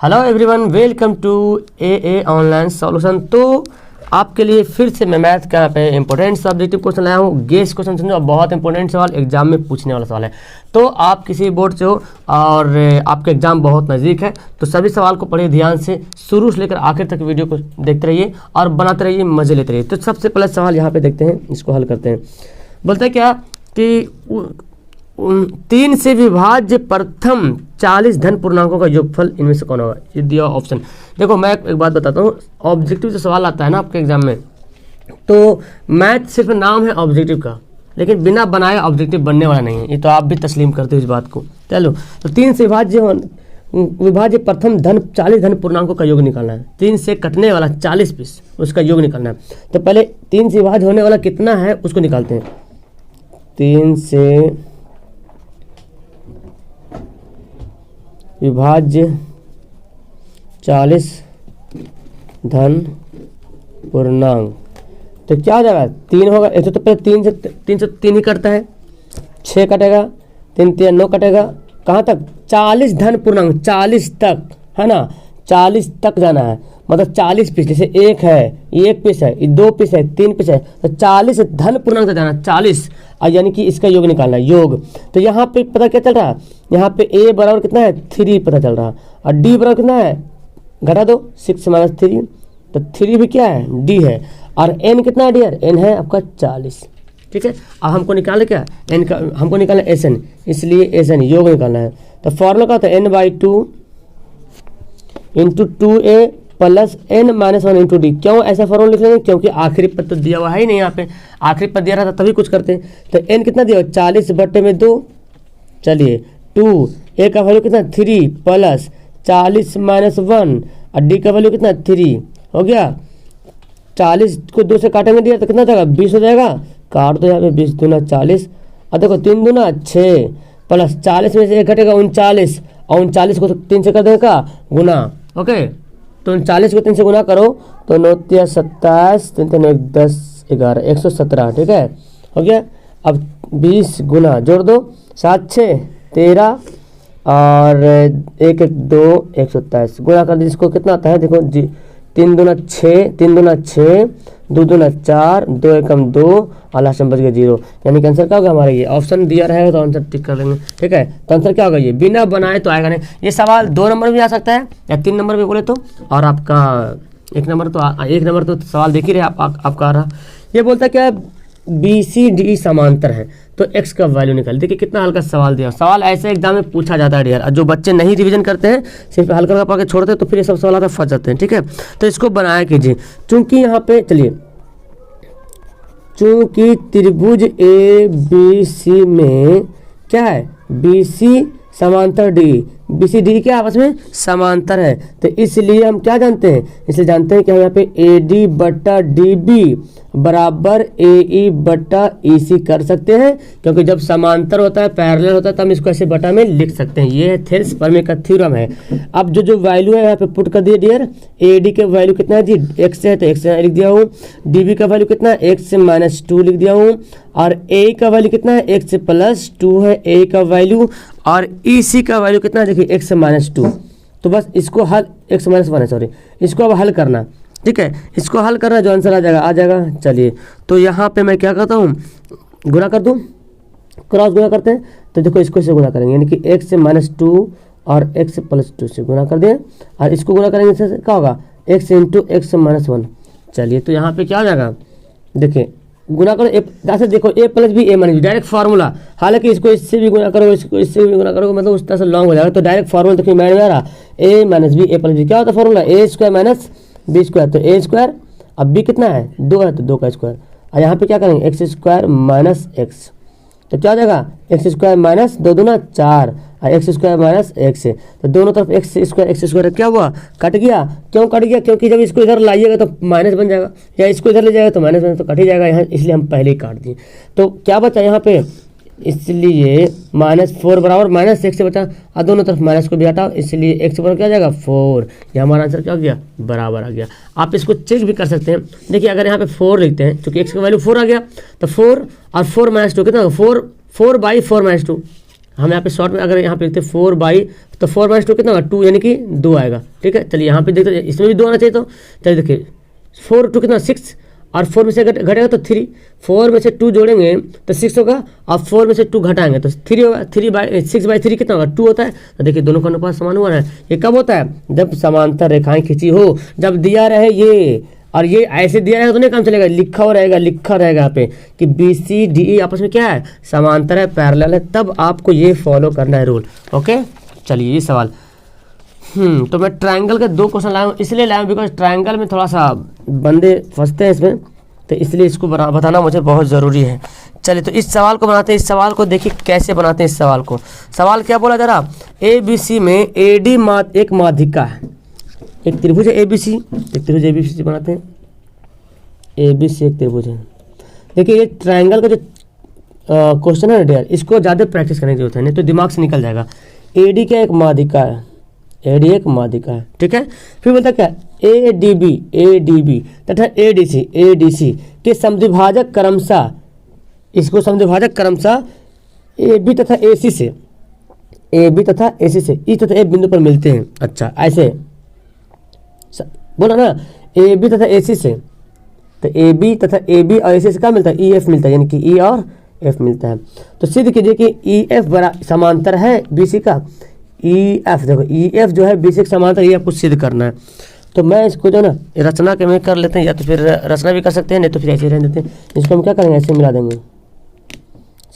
Hello everyone, welcome to a online solution. तो आपके लिए फिर से मैं मैथ का यहाँ पे इंपॉर्टेंट सब्जेक्टिव क्वेश्चन लाया हूँ। गेस क्वेश्चन समझो, बहुत इंपॉर्टेंट सवाल, एग्जाम में पूछने वाला सवाल है। तो आप किसी बोर्ड से हो और आपके एग्जाम बहुत नज़दीक है, तो सभी सवाल को पढ़िए ध्यान से, शुरू से लेकर आखिर तक वीडियो को देखते रहिए और बनाते रहिए, मजे लेते रहिए। तो सबसे पहले सवाल यहाँ पे देखते हैं, इसको हल करते हैं। बोलते हैं क्या कि 3 से विभाज्य प्रथम 40 धन पूर्णांकों का योगफल इनमें से कौन होगा? ये दिया ऑप्शन। देखो मैं एक बात बताता हूँ, ऑब्जेक्टिव जो सवाल आता है ना आपके एग्जाम में, तो मैथ सिर्फ नाम है ऑब्जेक्टिव का, लेकिन बिना बनाए ऑब्जेक्टिव बनने वाला नहीं है। ये तो आप भी तस्लीम करते हो इस बात को। चलो, तो 3 से विभाज्य प्रथम 40 धन पूर्णांकों का योग निकालना है। 3 से कटने वाला 40 पीस, उसका योग निकालना है। तो पहले 3 से विभाज्य होने वाला कितना है उसको निकालते हैं। 3 से विभाज्य 40 धन पूर्णांक, तो क्या हो जाएगा? 3 होगा। एक तो पहले 3 से 3 ही कटता है, 6 कटेगा, 3 3 9 कटेगा। कहाँ तक? 40 धन पूर्णांक, 40 तक है ना, 40 तक जाना है। मतलब 40 पीस, जैसे 1 है, ये 1 पीस है, ये 2 पीस है, 3 पीस है, तो 40 धन पूर्णांक तक जाना, 40, यानी कि इसका योग निकालना है, योग। तो यहाँ पे पता क्या चल रहा है? यहाँ पे a बराबर कितना है? 3 पता चल रहा है, और d बराबर कितना है? घटा दो, 6 - 3, तो 3 भी क्या है? d है। और n कितना है डियर? n है आपका 40। ठीक है, अब हमको निकालना क्या? n का हमको निकालना SN, इसलिए SN योग निकालना है। तो फॉर्मूला क्या होता है? n/2 × 2a plus n-1 × d। क्यों ऐसा फॉर्मूला लिख लेंगे? क्योंकि आखिरी पद तो दिया हुआ है ही नहीं, यहाँ पे आखिरी पद दिया रहता तभी कुछ करते। तो n कितना दिया? 40/2। चलिए 2, a का वैल्यू कितना? 3 प्लस 40 - 1, और d का वैल्यू कितना? 3 हो गया। 40 को 2 से काटेंगे दिया तो कितना जाएगा? 20 हो जाएगा। काट दो यहाँ पे, 20 दूना 40, और देखो 3 दूना 6, प्लस 40 में से 1 घटेगा 39, और 39 को 3 से कर देगा गुना। ओके, तो 39 को 3 से गुना करो तो 9 × 27, 3 × 1 10 11 117। ठीक है, हो गया। अब 20 गुना जोड़ दो, 7 6 13, और 1 1 2 127 गुना कर दीजिए। इसको कितना आता है? देखो जी, 3 दूना 6, 3 दूना 6, 2 दूना 4, 2 एकम 2, और लास्ट में बच गया 0। यानी कि आंसर क्या होगा हमारा? ये ऑप्शन दिया रहेगा तो आंसर टिक कर लेंगे। ठीक है, तो आंसर क्या होगा? ये बिना बनाए तो आएगा नहीं। ये सवाल 2 नंबर भी आ सकता है या 3 नंबर भी बोले तो, और आपका 1 नंबर तो सवाल देख ही रहे आपका आ रहा। ये बोलता है क्या? BCD समांतर है, तो x का वैल्यू निकाल। देखिए कितना हल्का सवाल दिया। सवाल ऐसे एग्जाम में पूछा जाता है डियर, जो बच्चे नहीं रिवीजन करते हैं, सिर्फ हल्का हल्का पढ़ के छोड़ते हैं, तो फिर ये सब सवाल आता फंस जाते हैं। ठीक है, तो इसको बनाया कीजिए। चूंकि यहाँ पे चलिए, चूंकि त्रिभुज ABC में क्या है? BC समांतर D, BCD के आपस में समांतर है, तो इसलिए हम क्या जानते हैं? इसलिए जानते हैं कि हम यहाँ पे AD/DB बराबर AE/EC कर सकते हैं, क्योंकि जब समांतर होता है, पैरेलल होता है, तो हम इसको ऐसे बटा में लिख सकते हैं। ये है थेल्स-परमे का थ्योरम है। अब जो वैल्यू है यहाँ पे पुट कर दिए डियर। AD के वैल्यू कितना है जी? x से है तो x से लिख दिया हूँ। DB का वैल्यू कितना है? x से -2 लिख दिया हूँ। और A का वैल्यू कितना है? x से +2 है A का वैल्यू, और EC का वैल्यू कितना है? देखिए x से -2। तो बस इसको हल, x से -1 है सॉरी, इसको अब हल करना। ठीक है, इसको हल करना, जो आंसर आ जाएगा। चलिए, तो यहाँ पे मैं क्या करता हूँ? गुना कर दूँ, क्रॉस गुना करते हैं। तो देखो इसको इससे गुना करेंगे, यानी कि x से -2 और x से +2 से गुना कर दिए, और इसको गुना करेंगे, इससे क्या होगा? x × x से -1। चलिए, तो यहाँ पे क्या हो जाएगा? देखिए गुना करो, जैसे देखो a + b a - b direct formula. हालांकि इसको इससे भी गुना करो, इसको इससे भी गुना करो, मतलब उस तरह से लॉन्ग हो जाएगा। तो डायरेक्ट फार्मूला देखिए मैंने आ रहा, a - b a + b क्या होता है फार्मूला? a² - b²। तो a², अब b कितना है? 2 है, तो 2 का स्क्वायर। और यहाँ पे क्या करेंगे? x² - x, तो क्या हो जाएगा? x² - 2 दूना 4, और x² - x। तो दोनों तरफ x² क्या हुआ? कट गया। क्यों कट गया? क्योंकि जब इसको इधर लाइएगा तो माइनस बन जाएगा, या इसको इधर ले जाएगा तो माइनस बन, तो कट ही जाएगा यहाँ, इसलिए हम पहले ही काट दिए। तो क्या बचा यहाँ पे? इसलिए -4 बराबर -x से बचा, और दोनों तरफ माइनस को भी हटाओ, इसलिए x बराबर क्या आ जाएगा? 4। ये हमारा आंसर क्या हो गया? बराबर आ गया। आप इसको चेक भी कर सकते हैं। देखिए अगर यहाँ पे 4 लिखते हैं, क्योंकि x का वैल्यू 4 आ गया, तो 4 और 4 - 2 कितना होगा? 4/4 - 2, हम यहाँ पे शॉर्ट में अगर यहाँ पे देखते 4/, तो 4/2 कितना होगा 2, यानी कि 2 आएगा। ठीक है, चलिए यहाँ पे देखते इसमें भी 2 आना चाहिए। तो चलिए देखिए 4 2 कितना 6, और 4 में से घटेगा तो 3, 4 में से 2 जोड़ेंगे तो 6 होगा, और 4 में से 2 घटाएंगे तो 3 होगा। 6/3 कितना होगा 2 होता है। तो देखिए दोनों का अनुपात समान हुआ है। ये कब होता है, जब समांतर रेखाएं खींची हो, जब दिया रहे ये और ये ऐसे दिया रहेगा तो नहीं काम चलेगा, लिखा रहेगा यहाँ पे कि BCDE आपस में क्या है, समांतर है, पैरेलल है, तब आपको ये फॉलो करना है रूल। ओके, चलिए ये सवाल तो मैं ट्रायंगल के 2 क्वेश्चन लाया हूँ, इसलिए लाया हूँ बिकॉज ट्रायंगल में थोड़ा सा बंदे फंसते हैं इसमें, तो इसलिए इसको बताना मुझे बहुत ज़रूरी है। चलिए तो इस सवाल को बनाते हैं। इस सवाल को देखिए कैसे बनाते हैं इस सवाल को। सवाल क्या बोला जरा, ABC में AD एक माध्यिका है, एक त्रिभुज है ABC, एक त्रिभुज ABC बनाते हैं। ABC एक त्रिभुज है। देखिए ये ट्रायंगल का जो क्वेश्चन है ना डियर, इसको ज़्यादा प्रैक्टिस करने की जरूरत है, नहीं तो दिमाग से निकल जाएगा। AD क्या एक माध्यिका है, AD एक माध्यिका है। ठीक है, फिर बोलता क्या ADB तथा ADC के समद्विभाजक क्रमशः, इसको समद्विभाजक क्रमशः AB तथा AC से, AB तथा AC से E तथा F बिंदु पर मिलते हैं। अच्छा ऐसे बोला ना, AB तथा AC से, तो AB तथा AB और AC से क्या मिलता है, EF मिलता है, यानी कि E और F मिलता है। तो सिद्ध कीजिए कि EF बड़ा समांतर है BC का। EF देखो EF जो है BC का समांतर, ये आपको सिद्ध करना है। तो मैं इसको जो ना रचना के में कर लेते हैं, या तो फिर रचना भी कर सकते हैं, नहीं तो फिर ऐसे रहने देते हैं। इसको हम क्या करेंगे, ऐसे मिला देंगे,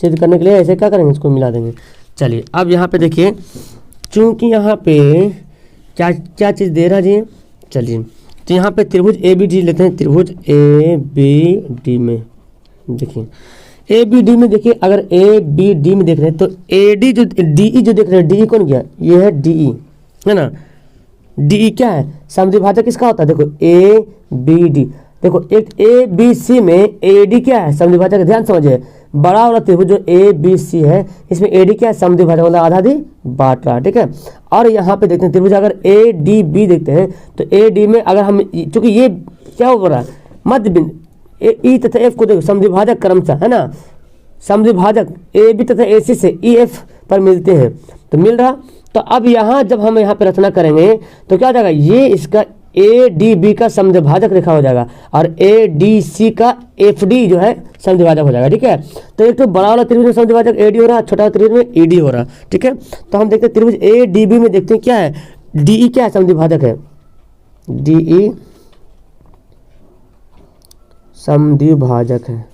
सिद्ध करने के लिए ऐसे क्या करेंगे, इसको मिला देंगे। चलिए अब यहाँ पे देखिए, चूंकि यहाँ पे क्या चीज़ दे रहा जी, चलिए तो यहाँ पे त्रिभुज ABD लेते हैं। त्रिभुज ABD में देखिए, ABD में देखिए, अगर ABD में देख रहे हैं तो AD जो DE जो देख रहे हैं, DE कौन गया, ये है DE है ना। DE क्या है, समद्विभाजक किसका होता है, देखो ABD। देखो एक ABC में AD क्या है, समद्विभाजक, ध्यान समझिए, बड़ा वाला त्रिभुज जो ABC है, इसमें AD क्या है, समद्विभाजक, मतलब आधा आधी बांट रहा है। ठीक है, और यहाँ पे देखते हैं त्रिभुज अगर ADB देखते हैं, तो AD में अगर हम, चूंकि ये क्या हो रहा है, मध्य बिंदु E तथा F को देखो समद्विभाजक क्रमशः है ना, समद्विभाजक AB तथा AC से EF पर मिलते हैं, तो मिल रहा। तो अब यहाँ जब हम यहाँ पे रचना करेंगे तो क्या हो जाएगा, ये इसका ADB का समद्विभाजक रेखा हो जाएगा, और ADC का FD जो है समद्विभाजक हो जाएगा। ठीक है, तो एक तो बड़ा वाला त्रिभुज में समद्विभाजक AD हो रहा है, छोटा वाला त्रिभुज में ED हो रहा है। ठीक है, तो हम देखते हैं त्रिभुज ADB में देखते हैं क्या है, DE क्या है, समद्विभाजक है, DE समद्विभाजक है।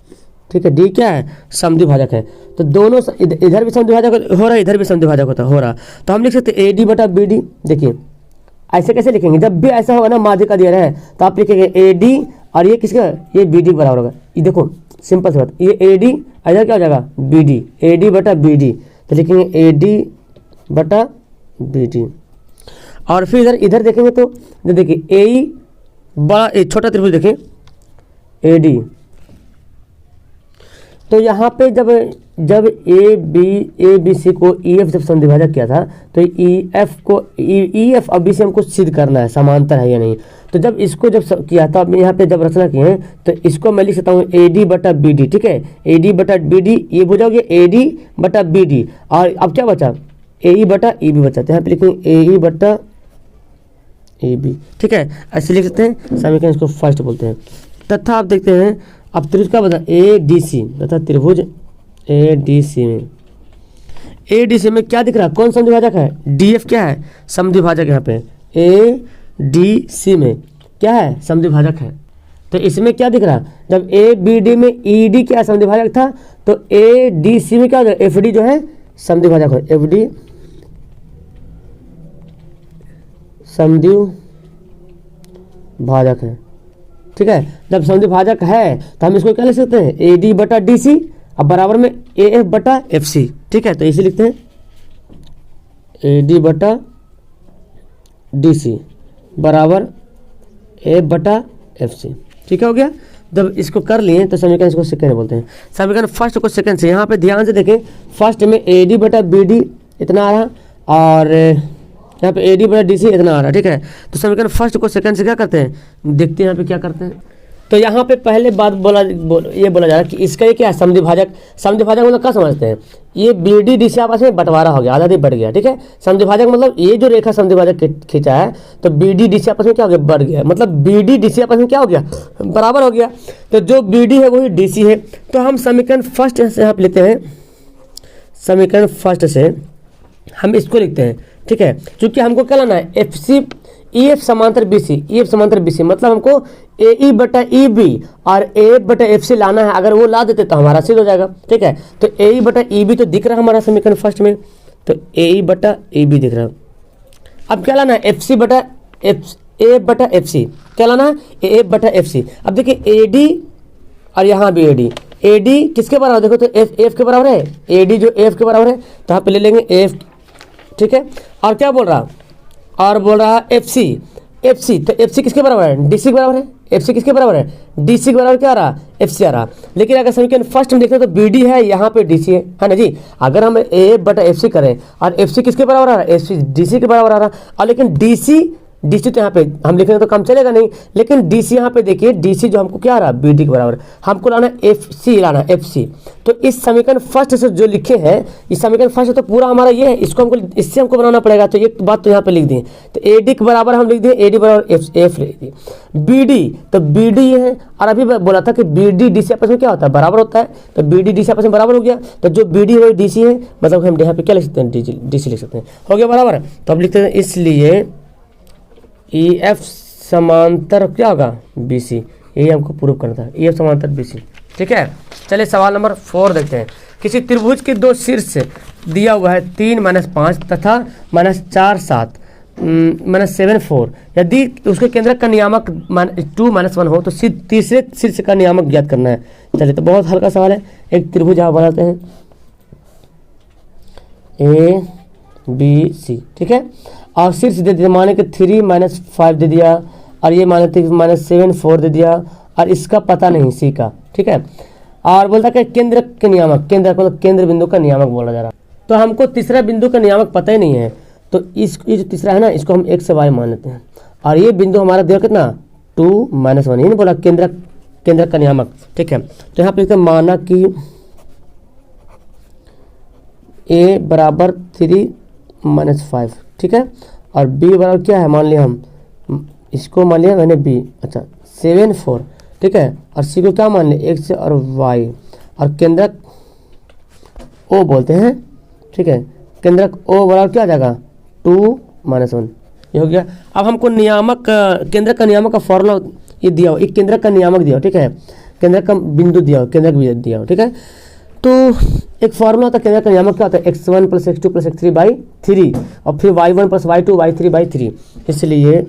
ठीक है, D क्या है, समद्विभाजक है। तो दोनों इधर भी समद्विभाजक हो रहा है, इधर भी समद्विभाजक हो रहा। तो हम लिख सकते हैं AD बटा BD। देखिए ऐसे कैसे लिखेंगे, जब भी ऐसा होगा ना माध्यिका दिया है, तो आप लिखेंगे AD और ये किसका, ये BD बराबर होगा। ये देखो सिंपल सी बात, ये AD इधर क्या हो जाएगा BD, AD बटा BD, तो लिखेंगे AD बटा BD। और फिर इधर देखेंगे तो देखिए AE बड़ा छोटा त्रिभुज देखें AD, तो यहाँ पे जब ABC को EF जब समद्विभाजक किया था, तो EF और BC हमको सिद्ध करना है समांतर है या नहीं। तो जब इसको जब किया था, यहाँ पे जब रचना किए हैं, तो इसको मैं लिख सकता हूँ AD बटा BD। ठीक है, AD बटा BD, ये हो जाओगे AD बटा BD, और अब क्या बचा, AE बटा EB बचा, तो यहाँ पे लिखेंगे AE बटा EB। ठीक है, ऐसे लिख सकते हैं, समीकरण इसको फर्स्ट बोलते हैं। तथा आप देखते हैं अब त्रिभुज का बता ADC तथा त्रिभुज ADC में क्या दिख रहा है, कौन समद्विभाजक है, DF क्या है, समद्विभाजक। यहाँ पे ADC में क्या है, समद्विभाजक है। तो इसमें क्या दिख रहा है, जब ABD में ED क्या समद्विभाजक था, तो ADC में क्या हो जाएगा, FD जो है समद्विभाजक है, FD समद्विभाजक है। ठीक है, जब समद्विभाजक है तो हम इसको क्या लिख सकते हैं, AD बटा DC, अब बराबर में AF बटा FC। ठीक है, तो इसे लिखते हैं AD बटा DC बराबर AF बटा FC। ठीक है, हो गया। जब इसको कर लिए तो समीकरण इसको सेकंड बोलते हैं। समीकरण फर्स्ट को सेकंड से, यहाँ पे ध्यान से देखें, फर्स्ट में AD बटा BD इतना आ रहा, और यहाँ पे AD बटा DC इतना आ रहा है। ठीक है, तो समीकरण फर्स्ट को सेकंड से क्या करते हैं, देखते हैं यहाँ पे क्या करते हैं। तो यहाँ पे पहले बात ये बोला जा रहा है कि इसका ये क्या है, समद्विभाजक। समद्विभाजक मतलब क्या समझते हैं, ये बी डी डी सी आपस में बंटवारा हो गया, आधा आधी बढ़ गया, ठीक है। समद्विभाजक मतलब ये जो रेखा समद्विभाजक खींचा है तो बी डी डी सी आपस में क्या हो गया, बढ़ गया, मतलब बी डी डी सी आपस में क्या हो गया, बराबर हो गया। तो जो बी डी है वही डी सी है। तो हम समीकरण फर्स्ट से यहाँ पे लेते हैं, समीकरण फर्स्ट से हम इसको लिखते हैं, ठीक है। क्योंकि हमको क्या लाना है, एफ सी ई एफ समांतर बी सी, ई एफ समांतर बी सी मतलब हमको ए ई बटा ई बी और ए एफ बटा एफ सी लाना है। अगर वो ला देते तो हमारा सिद्ध हो जाएगा, ठीक है। तो ए ई बटा ई बी तो दिख रहा है हमारा समीकरण फर्स्ट में, तो ए ई बटा ई बी दिख रहा है। अब क्या लाना है, एफ सी बटा एफ ए बटा एफ सी, क्या लाना है, ए एफ बटा एफ सी। अब देखिए ए डी और यहाँ भी ए डी, ए डी किसके बराबर, देखो तो एफ एफ के बराबर है, ए डी जो एफ के बराबर है, तो यहाँ पे ले लेंगे एफ, ठीक है। और क्या बोल रहा, और बोल रहा है एफ सी, एफ सी तो एफ सी किसके बराबर है, डी सी के बराबर है। एफ सी किसके बराबर है, डी सी के बराबर क्या आ रहा, एफ सी आ रहा। लेकिन अगर समीकरण फर्स्ट में देखते हैं तो बी डी है, यहाँ पे डी सी है ना जी। अगर हम ए बटा एफ सी करें और एफ सी किसके बराबर आ रहा है, एफ सी डी सी के बराबर आ रहा, और लेकिन डी सी तो यहाँ पे हम लिखेंगे तो काम चलेगा नहीं, लेकिन डी सी यहाँ पे देखिए, डी सी जो हमको क्या आ रहा है, बी डी के बराबर, हमको लाना एफ सी, लाना एफ सी। तो इस समीकरण फर्स्ट से जो लिखे हैं, इस समीकरण फर्स्ट तो पूरा हमारा ये है, इसको हमको इससे हमको बनाना पड़ेगा। तो एक बात तो यहाँ पे लिख दिए, तो ए डी के बराबर हम लिख दिए, ए डी बराबर एफ एफ लिख दिए। बी डी तो बी डी ये है, और अभी बोला था कि बी डी डी सी आपस में क्या होता है, बराबर होता है। तो बी डी डी सी आपस में बराबर हो गया, तो जो बी डी है वही डी सी है, मतलब हम यहाँ पे क्या लिख सकते हैं, डी सी लिख सकते हैं, हो गया बराबर। तो अब लिखते हैं इसलिए ई एफ समांतर क्या होगा, बी सी, यही हमको प्रूव करना था, ई एफ समांतर बी सी, ठीक है। चलिए सवाल नंबर 4 देखते हैं। किसी त्रिभुज के दो शीर्ष दिया हुआ है 3 - 5 तथा -4 7 -7 4, यदि उसके केंद्रक का नियामक 2 - 1 हो तो तीसरे शीर्ष का नियामक ज्ञात करना है। चलिए तो बहुत हल्का सवाल है, एक त्रिभुज आप बनाते हैं ए बी सी, ठीक है। और शीर्ष दे दिया, माने कि 3 - 5 दे दिया, और ये माने -7 4 दे दिया, और इसका पता नहीं सी का, ठीक है। और बोलता है केंद्र के नियामक, केंद्र मतलब केंद्र बिंदु का नियामक बोला जा रहा, तो हमको तीसरा बिंदु का नियामक पता ही नहीं है। तो ये जो तीसरा है ना, इसको हम x से y मान लेते हैं, और ये बिंदु हमारा दिया कितना 2 - 1, ये नहीं बोला केंद्र का नियामक, ठीक है। तो यहाँ पे लिखते हैं माना कि a बराबर 3 - 5, ठीक है। और b बराबर क्या है, मान लिया हम इसको मान लिया मैंने b, अच्छा 7 4, ठीक है। और c को क्या मान लिया x और y, और केंद्रक o बोलते हैं, ठीक है। केंद्रक o बराबर क्या आ जाएगा 2 - 1, ये हो गया। अब हमको नियामक केंद्रक का नियामक का फॉर्मूला ये दिया हो, एक केंद्रक का नियामक दिया हो, ठीक है। केंद्रक का बिंदु दिया हो, केंद्रक बिंदु दिया हो, ठीक है। तो एक फॉर्मूला होता है केंद्र का नियामक, क्या होता है x1 + x2 + x3/3, और फिर y1 + y2/3/3। इसलिए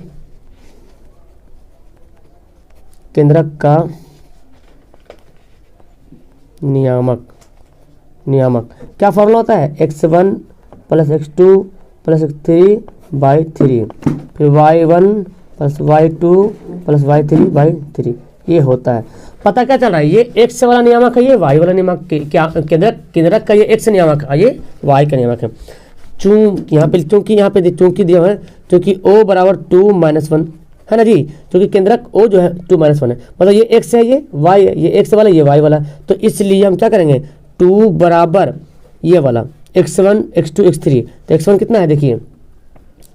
केंद्रक का नियामक क्या फॉर्मूला होता है, x1 + x2 + x3/3, फिर y1 + y2 + y3/3, ये होता है। पता क्या चल रहा है, ये x वाला नियामक है, ये y वाला नियामक, क्या केंद्रक का ये x नियामक है, ये y का नियामक है। चूंकि यहाँ पे चूंकि दिया है, क्योंकि o बराबर 2 - 1 है ना जी, क्योंकि केंद्रक o जो है 2 - 1 है, मतलब ये x है, ये y है, ये x वाला, ये y वाला। तो इसलिए हम क्या करेंगे, 2 बराबर ये वाला x1 x2 x3। तो x1 कितना है, देखिए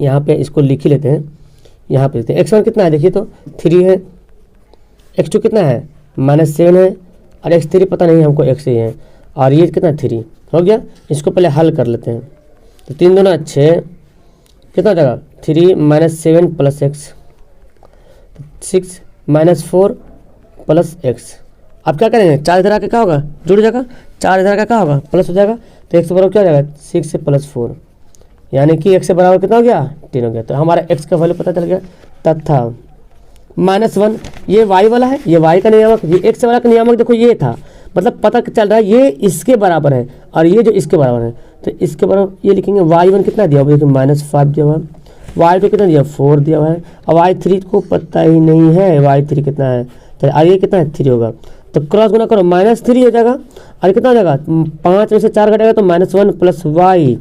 यहाँ पे इसको लिख ही लेते हैं, यहाँ पे देखते हैं x1 कितना है, देखिए तो 3 है, x2 कितना है -7 है, और x3 पता नहीं हमको x ही है, और ये कितना 3 हो गया। इसको पहले हल कर लेते हैं, तो 3 दूना 6, कितना जगह 3 - 7 + x, 6 - 4 + x। अब क्या करेंगे, 4 इधर आके क्या होगा, जुड़ जाएगा, 4 इधर आके क्या होगा, प्लस हो जाएगा। तो x बराबर क्या हो जाएगा 6 + 4, यानी कि x बराबर कितना हो गया 3 हो गया। तो हमारा x का वैल्यू पता चल गया, तथा -1 ये y वाला है, ये y का नियामक, ये x वाला का नियामक देखो ये था, मतलब पता चल रहा है ये इसके बराबर है, और ये जो इसके बराबर है, तो इसके बराबर ये लिखेंगे। y1 कितना दिया हुआ, देखिए -5 दिया हुआ है, y2 कितना दिया 4 दिया हुआ है, और y3 को पता ही नहीं है y3 कितना है, तो ये कितना है 3 होगा। तो क्रॉस गुना करो, -3 हो जाएगा, और कितना हो जाएगा 5 में से 4 घटेगा तो -1 + y।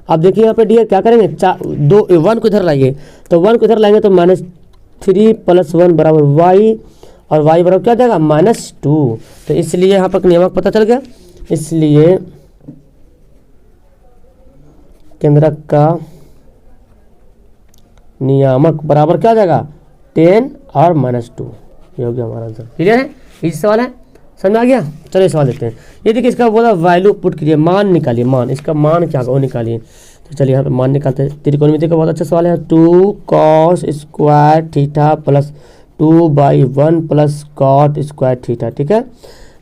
अब देखिए यहाँ पे डी क्या करेंगे, 1 को इधर लाइए, तो 1 को इधर लाएंगे तो -3 + 1 = y, और y बराबर क्या हो जाएगा -2। तो इसलिए यहाँ पर नियामक पता चल गया, इसलिए केंद्रक का नियामक बराबर क्या हो जाएगा 10 और -2। ये हो गया हमारा आंसर। क्लियर है, इजी सवाल है, समझ में आ गया। चलिए सवाल देखते हैं। ये देखिए इसका बोला वैल्यू पुट कीजिए, मान निकालिए, मान, इसका मान क्या होगा वो निकालिए। तो चलिए यहाँ पे मान निकालते हैं। त्रिकोणमिति का बहुत अच्छा सवाल है। 2 cos square theta plus 2/1 plus cot square theta, ठीक है,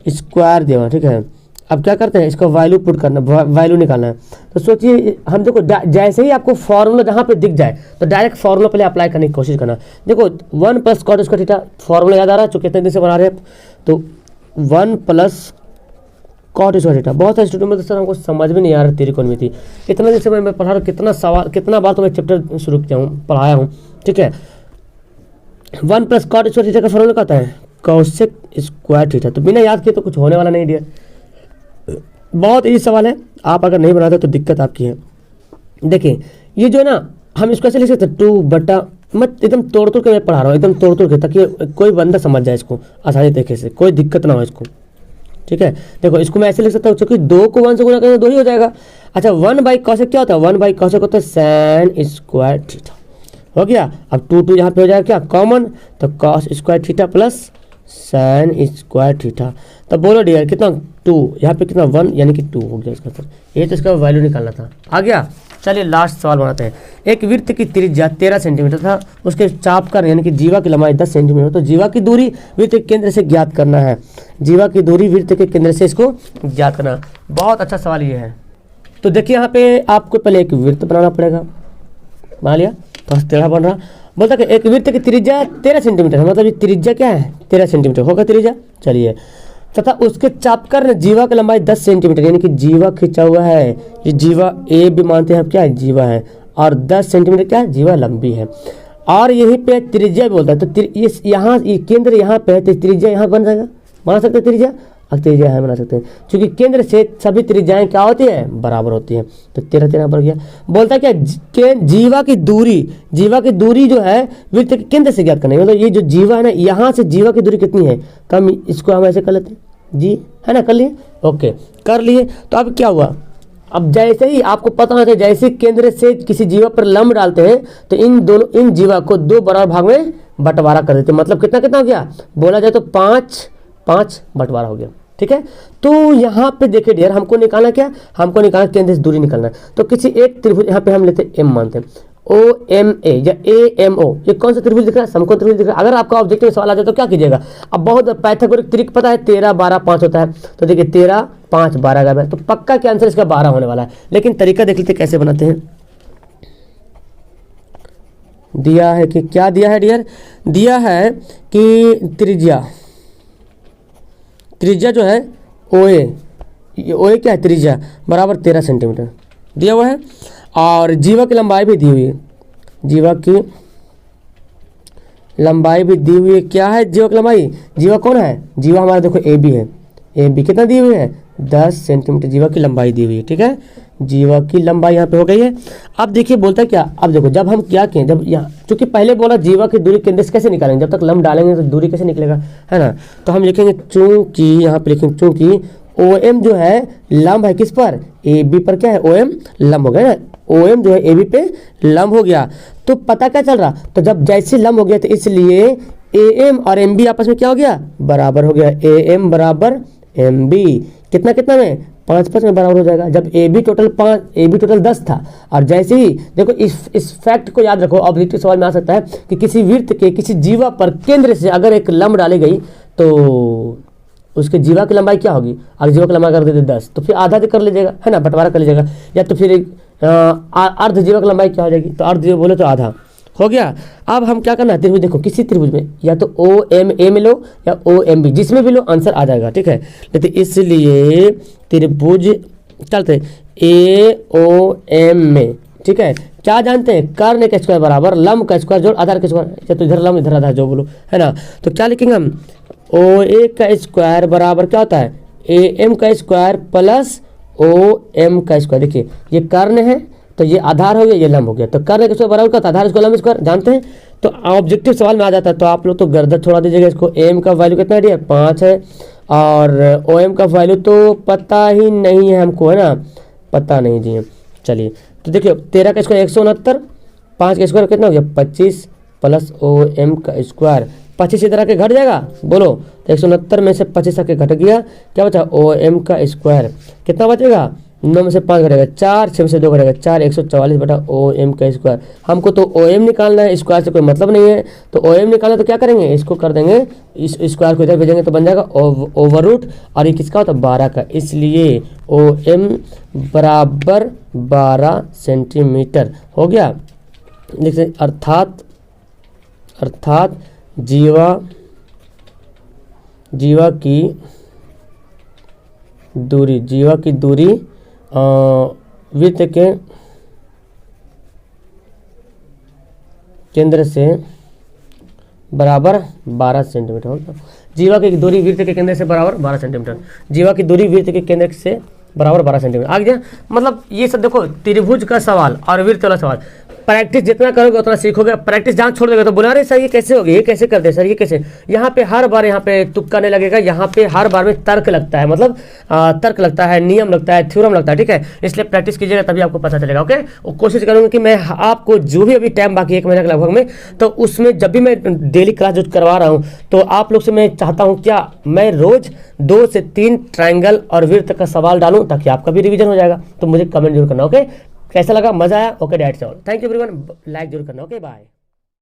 स्क्वायर दिया हुआ, ठीक है। अब क्या करते हैं, इसका वैल्यू पुट करना, वैल्यू निकालना है। तो सोचिए हम देखो जैसे ही आपको फॉर्मूला जहाँ पे दिख जाए तो डायरेक्ट फॉर्मूला पहले अप्लाई करने की कोशिश करना। देखो 1 plus cot square theta formula याद आ रहा है, जो कितने दिन से बना रहे हैं। तो 1 प्लस कॉट स्क्वायर थीटा, बहुत सारे स्टूडेंट में तो सर हमको समझ में नहीं आ रहा त्रिकोणमिति, इतना दिन से मैं पढ़ा रहा हूँ, कितना सवाल, कितना बार तो मैं चैप्टर शुरू किया हूँ, पढ़ाया हूँ, ठीक है। 1 प्लस कॉट स्क्वायर थीटा का फॉर्मूला क्या होता है, कोसेक स्क्वायर थीटा। तो बिना याद किए तो कुछ होने वाला नहीं डियर, बहुत इजी सवाल है। आप अगर नहीं बनाते तो दिक्कत आपकी है। देखिए ये जो है ना, हम इसको ऐसे लिख सकते हैं 2 बटा, मैं एकदम तोड़ के मैं पढ़ा रहा हूँ, एकदम तोड़ के, ताकि कोई बंदा समझ जाए इसको आसानी तरीके से, कोई दिक्कत ना हो इसको, ठीक है। देखो इसको मैं ऐसे लिख सकता हूँ, क्योंकि 2 को 1 से गुणा करें तो 2 ही हो जाएगा। अच्छा 1/cosec क्या होता है, 1/cosec होता है sin स्क्वायर थीटा, हो गया। अब 2 यहाँ पे हो जाएगा क्या कॉमन, तो cos square theta plus sin square theta. तब बोलो डियर कितना 2, यहाँ पे कितना 1, यानी कि 2 हो गया इसका आंसर। ये तो इसका वैल्यू निकालना था, आ गया। चलिए लास्ट सवाल बनाते हैं। एक वृत्त की त्रिज्या 13 सेंटीमीटर था, उसके चाप का यानी कि जीवा की लंबाई 10 सेंटीमीटर, तो जीवा की दूरी वृत्त के केंद्र से ज्ञात करना है। जीवा की दूरी वृत्त के केंद्र से इसको ज्ञात करना, बहुत अच्छा सवाल ये है। तो देखिए यहाँ पे आपको पहले एक वृत्त बनाना पड़ेगा, बना लिया तो टेढ़ा बन रहा। बोलता कि एक वृत्त की त्रिज्या 13 सेंटीमीटर है, मतलब ये त्रिज्या क्या है 13 सेंटीमीटर होगा त्रिज्या, चलिए। तथा उसके चापकर जीवा की लंबाई 10 सेंटीमीटर, यानी कि जीवा खिंचा हुआ है, ये जीवा ए भी मानते हैं हम क्या है जीवा है, और 10 सेंटीमीटर क्या है जीवा लंबी है, और यहीं पे त्रिज्या बोलता है। तो यहाँ केंद्र यहाँ पे है, तो त्रिज्या यहाँ बन जाएगा, बना सकते हैं त्रिज्या, त्रिज्या है बना सकते हैं, क्योंकि केंद्र से सभी त्रिज्याएं क्या होती है बराबर होती है। तो 13 पर गया। बोलता है क्या जीवा की दूरी जो है वृत्त के केंद्र से ज्ञात करना है, मतलब ये जो जीवा है ना, यहाँ से जीवा की दूरी कितनी है कम, इसको हम ऐसे कर लेते हैं जी, है ना, कर लिए, ओके कर लिए। तो अब क्या हुआ, अब जैसे ही आपको पता होता है, जैसे केंद्र से किसी जीवा पर लंब डालते हैं तो इन जीवा को 2 बराबर भाग में बंटवारा कर देते हैं, मतलब कितना हो गया, बोला जाए तो 5 बंटवारा हो गया, ठीक है। तो यहाँ पे देखिए डियर, हमको निकालना क्या, हमको निकालना केंद्र से दूरी निकालना है। तो किसी एक त्रिभुज, यहाँ पे हम लेते हैं एम मानते हैं, OMA या AMO, ये कौन सा त्रिभुज दिख रहा है, समकोण त्रिभुज दिख रहा है। अगर आपका ऑब्जेक्टिव में सवाल आ जाए तो क्या कीजिएगा, अब बहुत पाइथागोरस ट्रिक पता है, 13 12 5 होता है, तो देखिए 13 5 12 का है, तो पक्का क्या आंसर इसका 12 होने वाला है। लेकिन तरीका देख लेते कैसे बनाते हैं। दिया है कि क्या दिया है डियर, दिया है कि त्रिज्या जो है OA क्या है त्रिज्या बराबर 13 सेंटीमीटर दिया हुआ है, और जीवा की लंबाई भी दी हुई है, जीवा की लंबाई भी दी हुई है। क्या है जीवा की लंबाई, जीवा कौन है, जीवा हमारा देखो AB है, AB कितना दी हुई है 10 सेंटीमीटर जीवा की लंबाई दी हुई है, ठीक है। जीवा की लंबाई यहाँ पे हो गई है। अब देखिए बोलता है क्या, अब देखो जब हम क्या किए, जब यहाँ चूंकि पहले बोला जीवा की दूरी केंद्र से कैसे निकालेंगे, जब तक लंब डालेंगे तो दूरी कैसे निकलेगा, है ना। तो हम लिखेंगे चूंकि, यहाँ पे लिखेंगे चूंकि OM जो है लंब है किस पर, AB पर, क्या है OM लंब हो गया ना, OM जो है AB पे लंब हो गया। तो पता क्या चल रहा, तो जब जैसे लंब हो गया तो इसलिए AM और MB आपस में क्या हो गया बराबर हो गया, AM बराबर MB कितना में 5 में बराबर हो जाएगा। जब AB टोटल 10 था, और जैसे ही देखो इस फैक्ट को याद रखो, ऑब्जेक्टिव सवाल में आ सकता है कि किसी वृत्त के किसी जीवा पर केंद्र से अगर एक लंब डाली गई तो उसके जीवा की लंबाई क्या होगी, अगर जीवा की लंबाई कर देते 10 तो फिर आधा कर लीजिएगा, है ना, बंटवारा कर लीजिएगा, या तो फिर अर्ध जीवा की लंबाई क्या हो जाएगी, तो अर्ध जीवा बोले तो आधा हो गया। अब हम क्या करना है, त्रिभुज देखो किसी त्रिभुज में या तो OMA में लो या OMB, जिसमें भी लो आंसर आ जाएगा, ठीक है। लेकिन इसलिए त्रिभुज चलते AOM में, ठीक है, क्या जानते हैं, कर्ण का स्क्वायर बराबर लंब का स्क्वायर जोड़ आधार का स्क्वायर, या तो इधर लंब इधर आधार जो बोलो, है ना। तो क्या लिखेंगे हम, OA का स्क्वायर बराबर क्या होता है AM का स्क्वायर प्लस OM का स्क्वायर। देखिए ये कर्ण है तो ये आधार हो गया, ये लंब हो गया, तो कर्ण का स्क्वायर बराबर क्या होता है आधार स्क्वायर लंब स्क्वायर, जानते हैं। तो ऑब्जेक्टिव सवाल में आ जाता है, तो आप लोग तो गर्दन छोड़ा दीजिएगा इसको। एम का वैल्यू कितना दिया है, 5 है, और ओ एम का वैल्यू तो पता ही नहीं है हमको, है ना, पता नहीं जी। चलिए तो देखिए 13 का स्क्वायर 169, 5 का स्क्वायर कितना हो गया 25, प्लस ओ एम का स्क्वायर 25 इधर आके घट जाएगा, बोलो तो 169 में से 25 आके घट गया, क्या बचा ओ एम का स्क्वायर कितना बचेगा, 9 में से 5 घटेगा 4, 6 में से 2 घटेगा 4, 144 बटा ओ एम का स्क्वायर। हमको तो ओ एम निकालना है, स्क्वायर से कोई मतलब नहीं है, तो ओ एम निकालना तो क्या करेंगे, इसको कर देंगे, इस स्क्वायर को इधर भेजेंगे तो बन जाएगा ओवर रूट, और ये किसका होता है 12 का, इसलिए ओ एम बराबर 12 सेंटीमीटर हो गया। देखिए अर्थात जीवा की दूरी वृत्त के केंद्र से बराबर 12 सेंटीमीटर होगा। जीवा की दूरी वृत्त के केंद्र से बराबर 12 सेंटीमीटर, जीवा की दूरी वृत्त के केंद्र से बराबर 12 सेंटीमीटर आ गया। मतलब ये सब देखो त्रिभुज का सवाल और वृत्त वाला सवाल, प्रैक्टिस जितना करोगे उतना सीखोगे। प्रैक्टिस जहाँ छोड़ देगा तो बोला अरे सर ये कैसे होगी, ये कैसे करते हैं सर, ये कैसे, यहाँ पे हर बार यहाँ पे तुक्का नहीं लगेगा, यहाँ पे हर बार में तर्क लगता है, मतलब तर्क लगता है, नियम लगता है, थ्योरम लगता है, ठीक है। इसलिए प्रैक्टिस कीजिएगा तभी आपको पता चलेगा। ओके, और कोशिश करूँगा कि मैं आपको जो भी अभी टाइम बाकी 1 महीने के लगभग में, तो उसमें जब भी मैं डेली क्लास जो करवा रहा हूँ तो आप लोग से मैं चाहता हूँ क्या मैं रोज 2 से 3 ट्रायंगल और वृत्त का सवाल डालूं, ताकि आपका भी रिवीजन हो जाएगा। तो मुझे कमेंट जरूर करना। ओके, कैसा लगा, मजा आया, okay that's all, thank you everyone, like जरूर करना। Okay bye.